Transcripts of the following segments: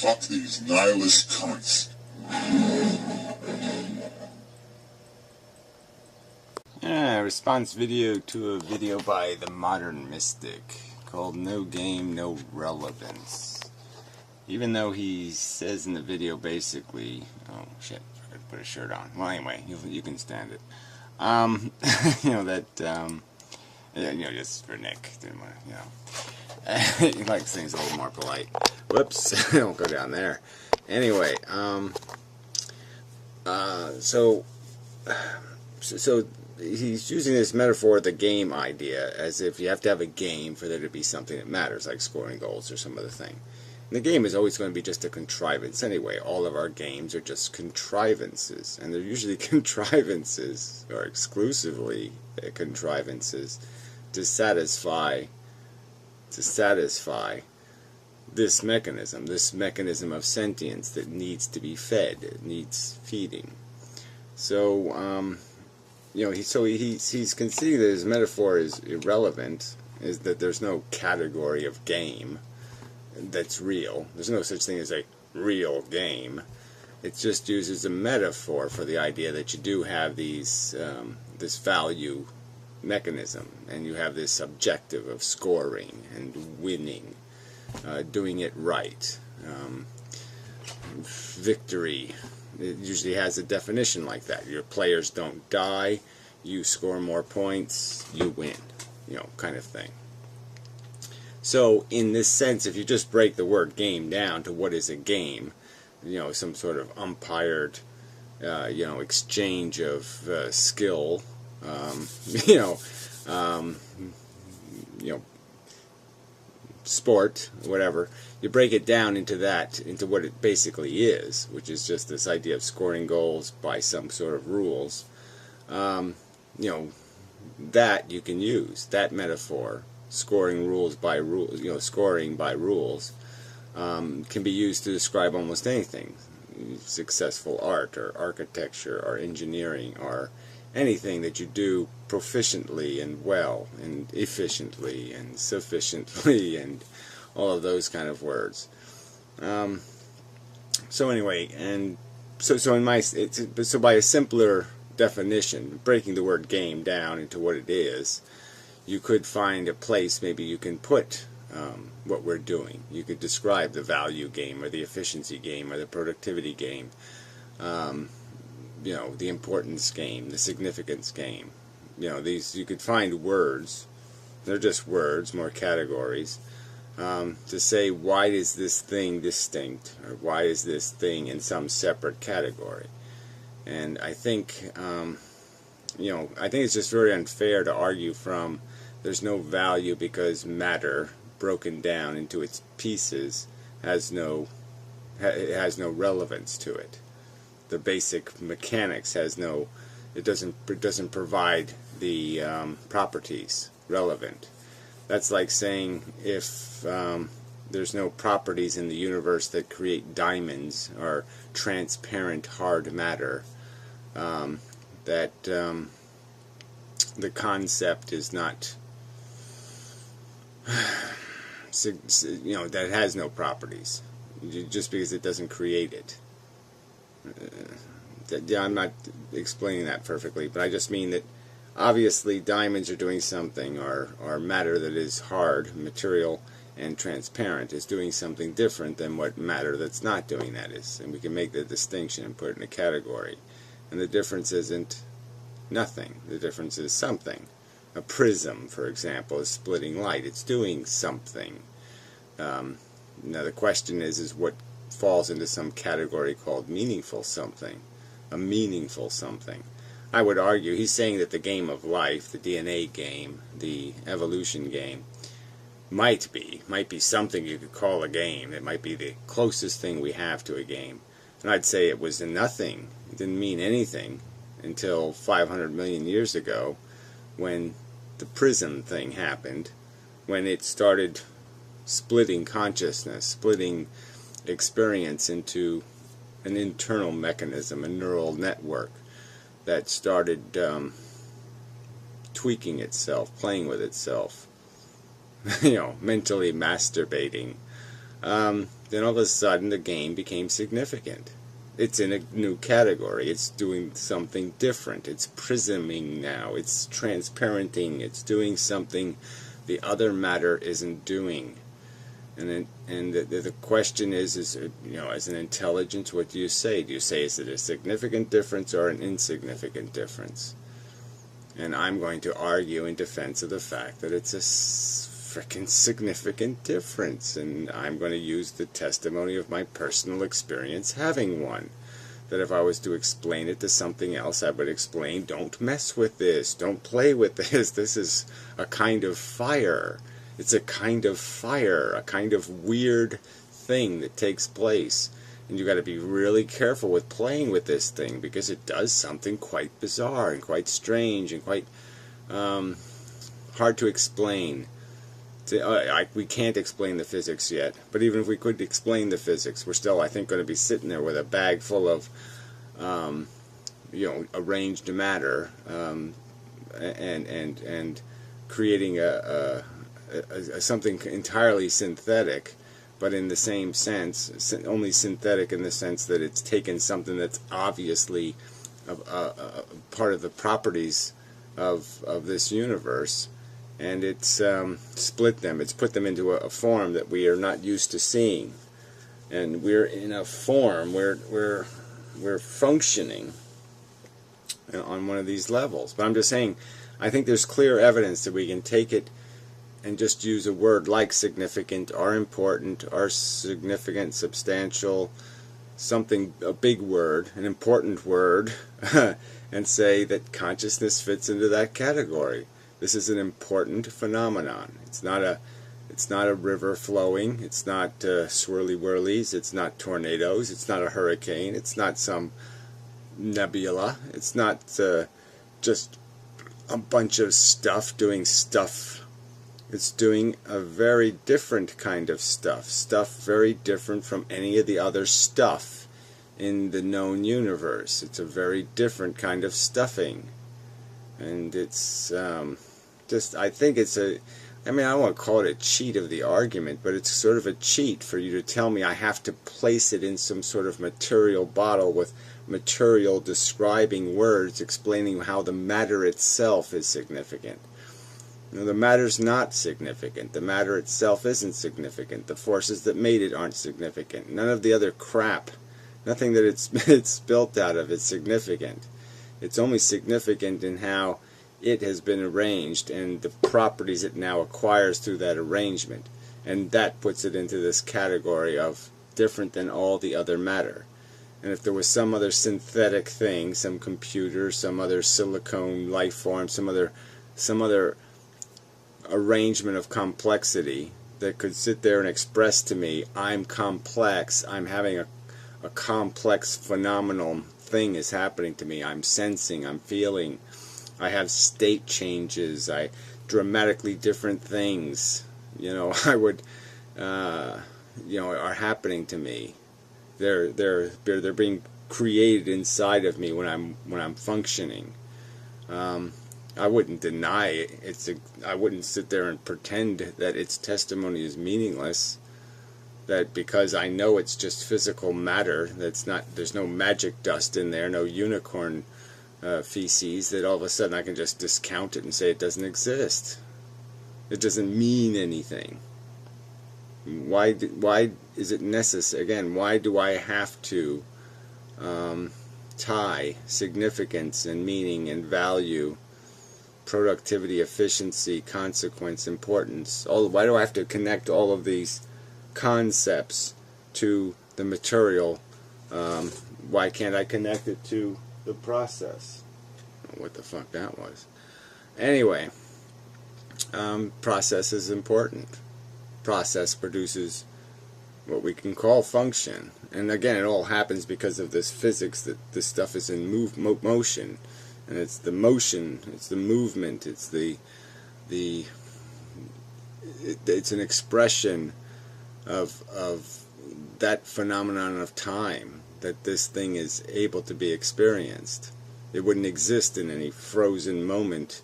Fuck these nihilist cunts. Response video to a video by the Modern Mystic called No Game, No Relevance. Even though he says in the video basically, oh shit, I forgot to put a shirt on. Well, anyway, you can stand it. Just for Nick, didn't want to, he likes things a little more polite. Whoops, don't go down there. Anyway, so he's using this metaphor of the game idea as if you have to have a game for there to be something that matters, like scoring goals or some other thing. And the game is always going to be just a contrivance anyway. All of our games are just contrivances, and they're usually contrivances, or exclusively contrivances, to satisfy this mechanism of sentience that needs to be fed, it needs feeding. So, he's conceding that his metaphor is irrelevant, is that there's no category of game that's real. There's no such thing as a real game. It just uses a metaphor for the idea that you do have these this value mechanism, and you have this objective of scoring and winning, doing it right. Victory, it usually has a definition like that. Your players don't die, you score more points, you win, kind of thing. So in this sense, if you just break the word game down to what is a game, some sort of umpired exchange of skill, sport, whatever, you break it down into what it basically is, which is just this idea of scoring goals by some sort of rules. That you can use, that metaphor, scoring by rules, can be used to describe almost anything. Successful art, or architecture, or engineering, or anything that you do proficiently and well and efficiently and sufficiently and all of those kind of words. So anyway, and so by a simpler definition, breaking the word game down into what it is, you could find a place maybe you can put what we're doing. You could describe the value game, or the efficiency game, or the productivity game, the importance game, the significance game. These, you could find words, they're just words, more categories, to say why is this thing distinct, or why is this thing in some separate category. And I think, I think it's just very unfair to argue from there's no value because matter, broken down into its pieces, has no relevance to it. The basic mechanics it doesn't provide the properties relevant. That's like saying if there's no properties in the universe that create diamonds or transparent hard matter, that the concept is not, that has no properties just because it doesn't create it. I'm not explaining that perfectly, but I just mean that obviously diamonds are doing something, or matter that is hard, material, and transparent is doing something different than what matter that's not doing that is. And we can make the distinction and put it in a category. And the difference isn't nothing. The difference is something. A prism, for example, is splitting light. It's doing something. Now the question is what falls into some category called meaningful something. A meaningful something. I would argue he's saying that the game of life, the DNA game, the evolution game, might be something you could call a game. It might be the closest thing we have to a game. And I'd say it was nothing. It didn't mean anything until 500 million years ago, when the prism thing happened, when it started splitting consciousness, splitting experience into an internal mechanism, a neural network that started tweaking itself, playing with itself, mentally masturbating, then all of a sudden the game became significant. It's in a new category. It's doing something different. It's prisming now. It's transparenting. It's doing something the other matter isn't doing. And the question is, as an intelligence, what do you say? Do you say, is it a significant difference or an insignificant difference? And I'm going to argue in defense of the fact that it's a frickin' significant difference, and I'm going to use the testimony of my personal experience having one. That if I was to explain it to something else, I would explain, don't mess with this, don't play with this is a kind of fire. It's a kind of fire, a kind of weird thing that takes place. And you got to be really careful with playing with this thing, because it does something quite bizarre and quite strange and quite hard to explain. We can't explain the physics yet, but even if we could explain the physics, we're still, I think, going to be sitting there with a bag full of, arranged matter, and creating a something entirely synthetic, but in the same sense, only synthetic in the sense that it's taken something that's obviously a part of the properties of this universe, and it's split them. It's put them into a form that we are not used to seeing, and we're in a form where we're functioning on one of these levels. But I'm just saying, I think there's clear evidence that we can take it and just use a word like significant or important or significant, substantial, something, a big word, an important word, and say that consciousness fits into that category. This is an important phenomenon. It's not a river flowing. It's not swirly whirlies. It's not tornadoes. It's not a hurricane. It's not some nebula. It's not just a bunch of stuff doing stuff. It's doing a very different kind of stuff. Stuff very different from any of the other stuff in the known universe. It's a very different kind of stuffing. And it's I think it's I don't want to call it a cheat of the argument, but it's sort of a cheat for you to tell me I have to place it in some sort of material bottle with material describing words explaining how the matter itself is significant. The matter's not significant. The matter itself isn't significant. The forces that made it aren't significant. None of the other crap, nothing that it's built out of is significant. It's only significant in how it has been arranged and the properties it now acquires through that arrangement. And that puts it into this category of different than all the other matter. And if there was some other synthetic thing, some computer, some other silicone life form, some other arrangement of complexity that could sit there and express to me, I'm complex, I'm having a complex phenomenal thing is happening to me, I'm sensing, I'm feeling, I have state changes, dramatically different things, I would, are happening to me. They're being created inside of me when I'm functioning. I wouldn't deny it. I wouldn't sit there and pretend that its testimony is meaningless. That because I know it's just physical matter, there's no magic dust in there, no unicorn feces, that all of a sudden I can just discount it and say it doesn't exist. It doesn't mean anything. Why is it necessary? Again, why do I have to tie significance and meaning and value, productivity, efficiency, consequence, importance? Why do I have to connect all of these concepts to the material? Why can't I connect it to the process? I don't know what the fuck that was. Anyway, process is important. Process produces what we can call function. And again, it all happens because of this physics that this stuff is in motion. And it's the motion, it's the movement, it's it's an expression of that phenomenon of time, that this thing is able to be experienced. It wouldn't exist in any frozen moment.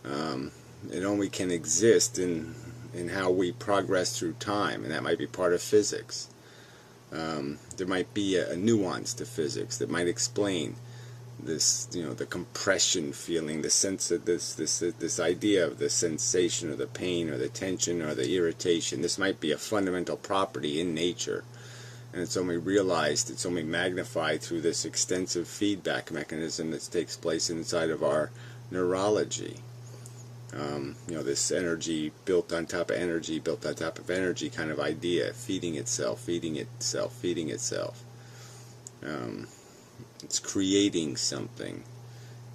It only can exist in in how we progress through time, and that might be part of physics. There might be a nuance to physics that might explain this, the compression feeling, the sense of this idea of the sensation or the pain or the tension or the irritation. This might be a fundamental property in nature, and it's only realized, it's only magnified through this extensive feedback mechanism that takes place inside of our neurology. This energy built on top of energy, built on top of energy kind of idea, feeding itself, feeding itself, feeding itself. It's creating something,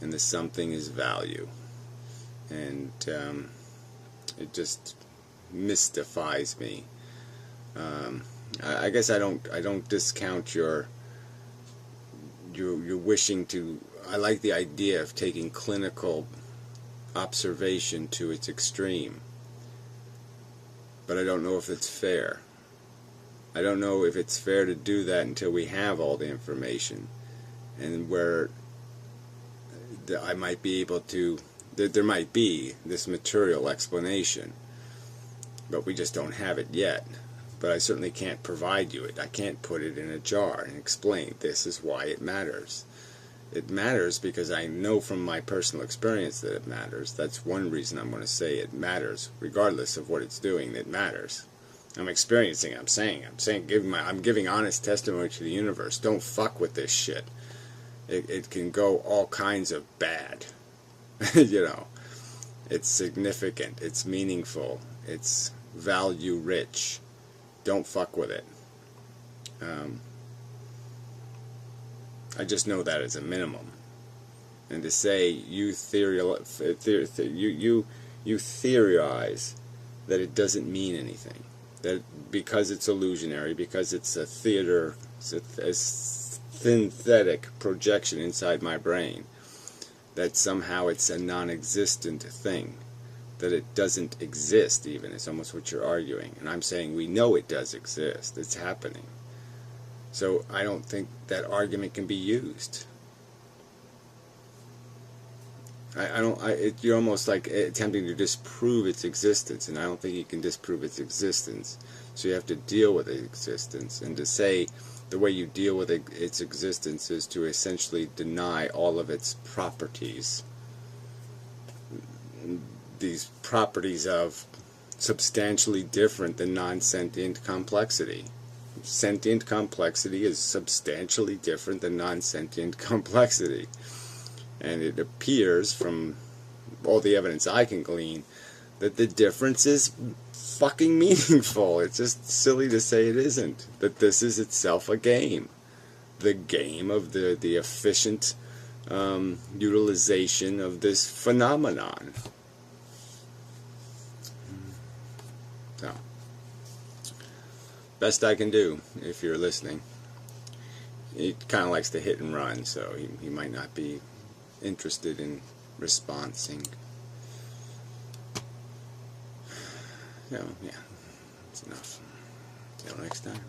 and the something is value. And it just mystifies me. I guess I don't discount your wishing to. I like the idea of taking clinical observation to its extreme, but I don't know if it's fair. I don't know if it's fair to do that until we have all the information, and where I might be able to, there might be this material explanation, but we just don't have it yet. But I certainly can't provide you it. I can't put it in a jar and explain this is why it matters. It matters because I know from my personal experience that it matters. That's one reason I'm going to say it matters, regardless of what it's doing. It matters. I'm experiencing it. I'm giving honest testimony to the universe. Don't fuck with this shit. It can go all kinds of bad. It's significant. It's meaningful. It's value rich. Don't fuck with it. I just know that as a minimum. And to say you theorize that it doesn't mean anything, that because it's illusionary, because it's a theater, it's a synthetic projection inside my brain, that somehow it's a non-existent thing, that it doesn't exist even, is almost what you're arguing. And I'm saying we know it does exist. It's happening. So I don't think that argument can be used. You're almost like attempting to disprove its existence, and I don't think you can disprove its existence. So you have to deal with its existence, and to say the way you deal with its existence is to essentially deny all of its properties. These properties of substantially different than non-sentient complexity. Sentient complexity is substantially different than non-sentient complexity. And it appears from all the evidence I can glean that the difference is fucking meaningful. It's just silly to say it isn't. That this is itself a game. The game of the efficient utilization of this phenomenon. So, best I can do, if you're listening. He kind of likes to hit and run, so he might not be interested in responding. So, yeah, that's enough. Till next time.